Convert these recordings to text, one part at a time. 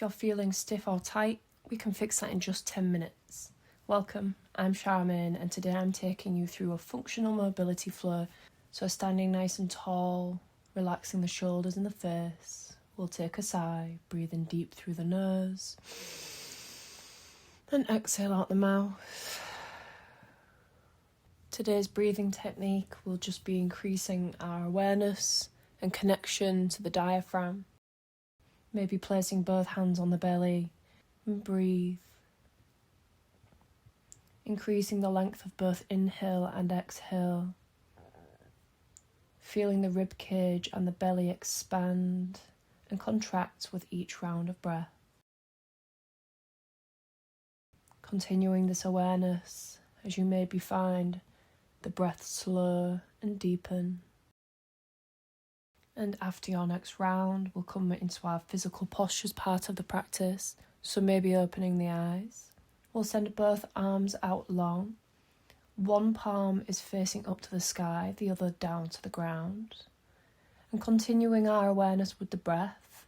you're feeling stiff or tight, we can fix that in just 10 minutes. Welcome, I'm Charmaine, and today I'm taking you through a functional mobility flow. So standing nice and tall, relaxing the shoulders and the face. We'll take a sigh, breathing deep through the nose, and exhale out the mouth. Today's breathing technique will just be increasing our awareness and connection to the diaphragm. Maybe placing both hands on the belly and breathe. Increasing the length of both inhale and exhale. Feeling the rib cage and the belly expand and contract with each round of breath. Continuing this awareness as you maybe find the breath slow and deepen. And after your next round, we'll come into our physical postures part of the practice. So maybe opening the eyes. We'll send both arms out long. One palm is facing up to the sky, the other down to the ground. And continuing our awareness with the breath,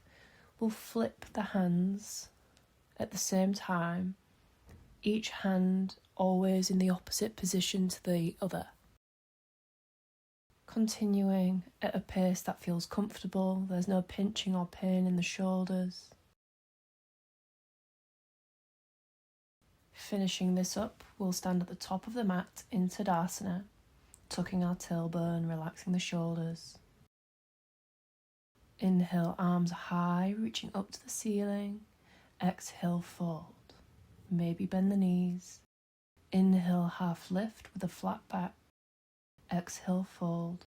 we'll flip the hands at the same time, each hand always in the opposite position to the other. Continuing at a pace that feels comfortable, there's no pinching or pain in the shoulders. Finishing this up, we'll stand at the top of the mat in Tadasana, tucking our tailbone, relaxing the shoulders. Inhale, arms high, reaching up to the ceiling. Exhale, fold. Maybe bend the knees. Inhale, half lift with a flat back. Exhale, fold.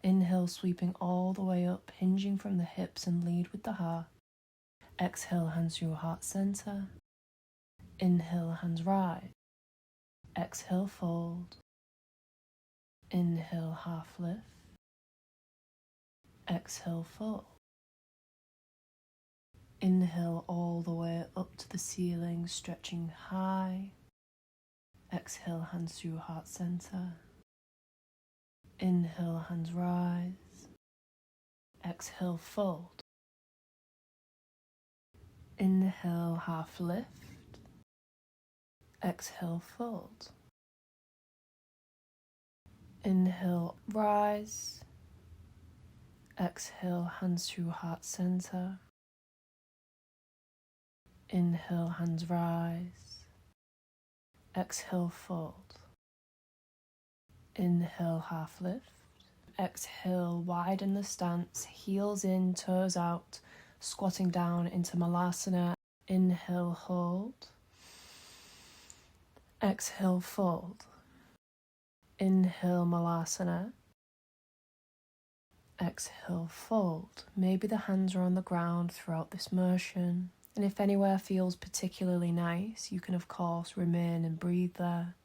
Inhale, sweeping all the way up, hinging from the hips and lead with the heart. Exhale, hands through heart center. Inhale, hands rise. Exhale, fold. Inhale, half lift. Exhale, fold. Inhale all the way up to the ceiling, stretching high. Exhale, hands through heart center. Inhale, hands rise. Exhale, fold. Inhale, half lift. Exhale, fold. Inhale, rise. Exhale, hands through heart center. Inhale, hands rise. Exhale, fold. Inhale, half lift. Exhale, widen the stance, heels in, toes out, squatting down into Malasana. Inhale, hold. Exhale, fold. Inhale, Malasana. Exhale, fold. Maybe the hands are on the ground throughout this motion. And if anywhere feels particularly nice, you can of course remain and breathe there.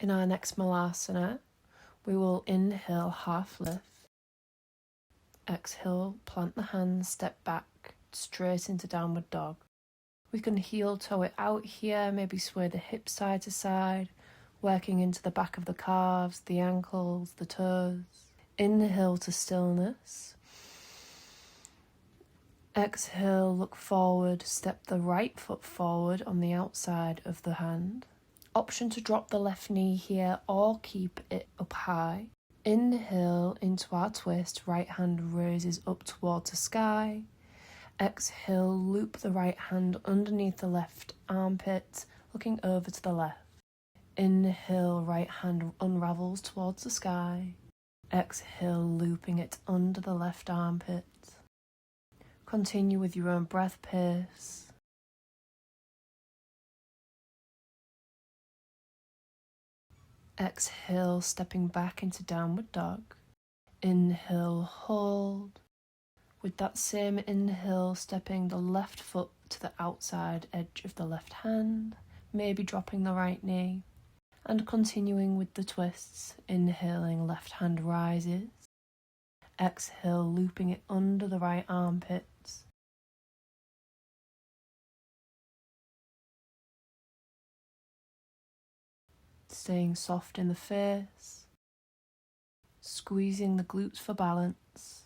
In our next Malasana, we will inhale, half lift. Exhale, plant the hands, step back, straight into downward dog. We can heel toe it out here, maybe sway the hips side to side, working into the back of the calves, the ankles, the toes. Inhale to stillness. Exhale, look forward, step the right foot forward on the outside of the hand. Option to drop the left knee here or keep it up high. Inhale into our twist, right hand raises up towards the sky. Exhale, loop the right hand underneath the left armpit, looking over to the left. Inhale, right hand unravels towards the sky. Exhale, looping it under the left armpit. Continue with your own breath pace. Exhale, stepping back into downward dog. Inhale, hold. With that same inhale, stepping the left foot to the outside edge of the left hand, maybe dropping the right knee. And continuing with the twists, inhaling, left hand rises. Exhale, looping it under the right armpits. Staying soft in the face. Squeezing the glutes for balance.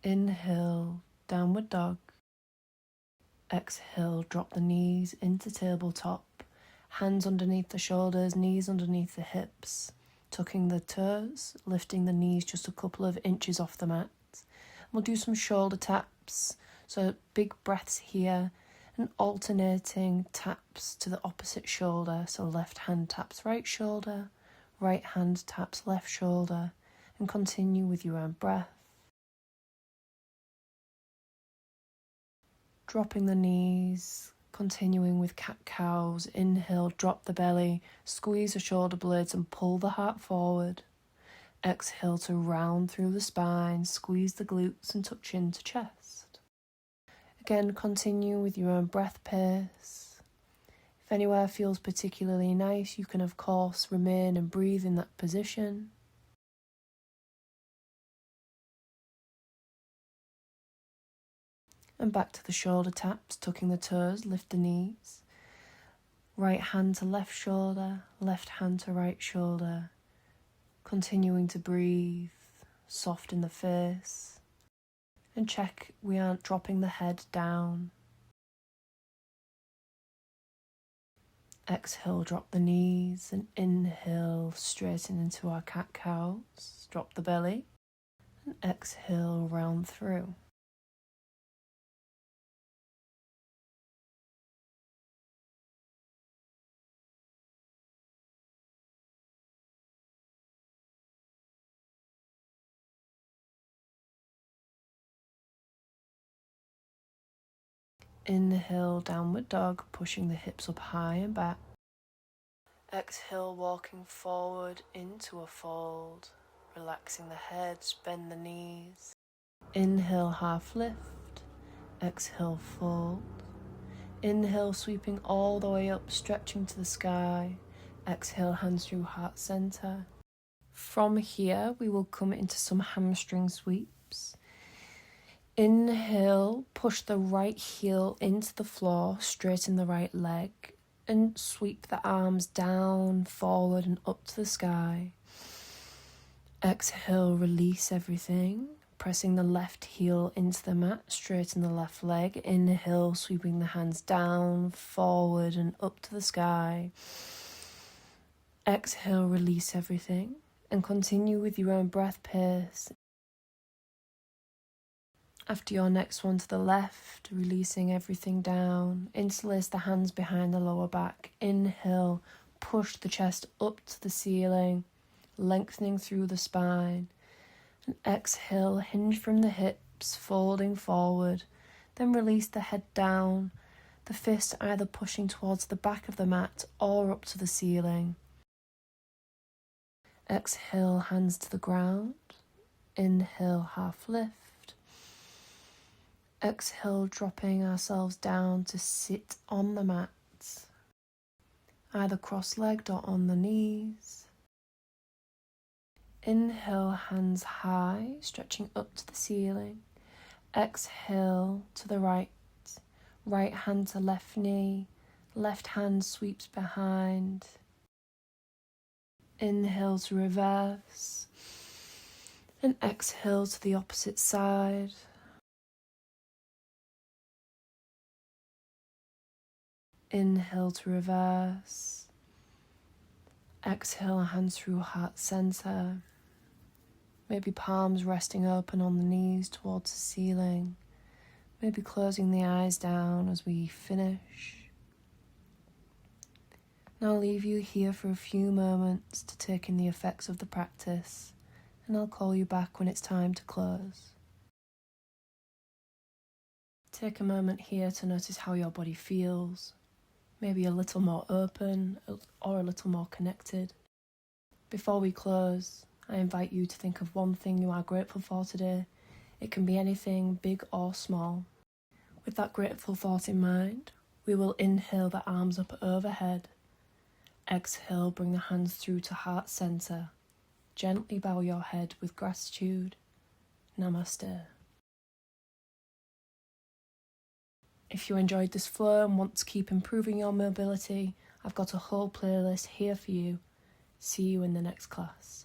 Inhale, downward dog. Exhale, drop the knees into tabletop. Hands underneath the shoulders, knees underneath the hips. Tucking the toes, lifting the knees just a couple of inches off the mat. We'll do some shoulder taps. So big breaths here and alternating taps to the opposite shoulder. So left hand taps right shoulder, right hand taps left shoulder, and continue with your own breath. Dropping the knees, continuing with cat-cows. Inhale, drop the belly, squeeze the shoulder blades and pull the heart forward. Exhale to round through the spine, squeeze the glutes and tuck chin to chest. Again, continue with your own breath pace. If anywhere feels particularly nice, you can of course remain and breathe in that position. And back to the shoulder taps, tucking the toes, lift the knees. Right hand to left shoulder, left hand to right shoulder. Continuing to breathe, soft in the face. And check we aren't dropping the head down. Exhale, drop the knees, and inhale, straighten into our cat-cows. Drop the belly, and exhale, round through. Inhale, downward dog, pushing the hips up high and back. Exhale, walking forward into a fold, relaxing the head, bend the knees. Inhale, half lift. Exhale, fold. Inhale, sweeping all the way up, stretching to the sky. Exhale, hands through heart center. From here, we will come into some hamstring sweeps. Inhale, push the right heel into the floor, straighten the right leg, and sweep the arms down, forward, and up to the sky. Exhale, release everything, pressing the left heel into the mat, straighten the left leg. Inhale, sweeping the hands down, forward, and up to the sky. Exhale, release everything, and continue with your own breath pace. After your next one to the left, releasing everything down. Interlace the hands behind the lower back. Inhale, push the chest up to the ceiling, lengthening through the spine. And exhale, hinge from the hips, folding forward. Then release the head down, the fist either pushing towards the back of the mat or up to the ceiling. Exhale, hands to the ground. Inhale, half lift. Exhale, dropping ourselves down to sit on the mat, either cross-legged or on the knees. Inhale, hands high, stretching up to the ceiling. Exhale to the right, right hand to left knee, left hand sweeps behind. Inhale to reverse, and exhale to the opposite side. Inhale to reverse. Exhale, hands through heart center. Maybe palms resting open on the knees towards the ceiling. Maybe closing the eyes down as we finish. Now I'll leave you here for a few moments to take in the effects of the practice, and I'll call you back when it's time to close. Take a moment here to notice how your body feels. Maybe a little more open or a little more connected. Before we close, I invite you to think of one thing you are grateful for today, It can be anything big or small. With that grateful thought in mind, we will inhale the arms up overhead. Exhale, bring the hands through to heart center. Gently bow your head with gratitude. Namaste. If you enjoyed this flow and want to keep improving your mobility, I've got a whole playlist here for you. See you in the next class.